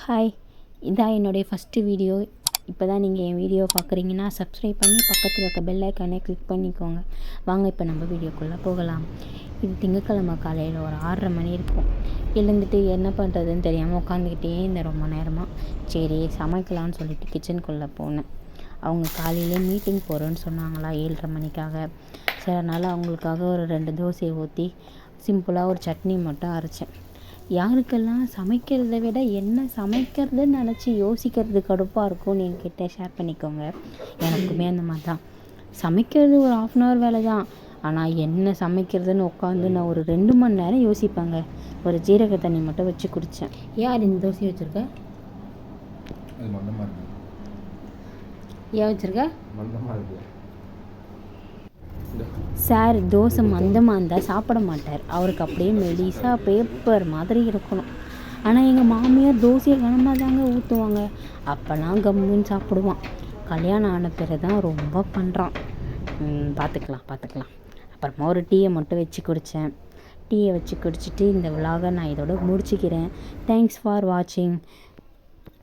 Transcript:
Hi, இதான் என்னுடைய first video. இப்போ தான் நீங்கள் என் வீடியோ பார்க்குறீங்கன்னா சப்ஸ்கிரைப் பண்ணி பக்கத்தில் இருக்க பெல் ஐக்கானே கிளிக் பண்ணிக்கோங்க. வாங்க இப்போ நம்ம வீடியோக்குள்ளே போகலாம். இது திங்கட்கிழமை காலையில் ஒரு 6:30 மணி இருக்கும். எழுந்துட்டு என்ன பண்ணுறதுன்னு தெரியாமல் உட்காந்துக்கிட்டே இருந்தேன் ரொம்ப நேரமாக. சரி சமைக்கலான்னு சொல்லிட்டு கிச்சனுக்குள்ளே போனேன். அவங்க காலையிலே மீட்டிங் போகிறோன்னு சொன்னாங்களா 7:30 மணிக்காக. சரி அதனால் அவங்களுக்காக ஒரு 2 தோசையை ஊற்றி சிம்பிளாக ஒரு சட்னி மட்டும் அரைச்சேன். யாருக்கெல்லாம் சமைக்கிறத விட என்ன சமைக்கிறதுன்னு நினச்சி யோசிக்கிறது கடுப்பாக இருக்கும்னு என்கிட்ட ஷேர் பண்ணிக்கோங்க. எனக்குமே அந்த மாதிரி தான். சமைக்கிறது ஒரு 1/2 வேலை தான். ஆனால் என்ன சமைக்கிறதுன்னு உட்காந்து நான் ஒரு 2 மணி நேரம் யோசிப்பேங்க. ஒரு ஜீரக தண்ணி மட்டும் வச்சு குடித்தேன். யார் இந்த தோசை வச்சுருக்க? ஏன் வச்சுருக்க? சார் தோசை மந்தமாக இருந்தால் சாப்பிட மாட்டார். அவருக்கு அப்படியே மெலிசாக பேப்பர் மாதிரி இருக்கணும். ஆனால் எங்கள் மாமியார் தோசையை கனமாக தாங்க ஊற்றுவாங்க. அப்போல்லாம் கம்முன்னு சாப்பிடுவான். கல்யாணம் ஆன பிறகு தான் ரொம்ப பண்ணுறான். பார்த்துக்கலாம். அப்புறமா ஒரு டீயை மட்டும் வச்சு குடித்தேன். டீயை வச்சு குடிச்சிட்டு இந்த விலாகை நான் இதோட முடிச்சுக்கிறேன். தேங்க்ஸ் ஃபார் வாட்சிங்.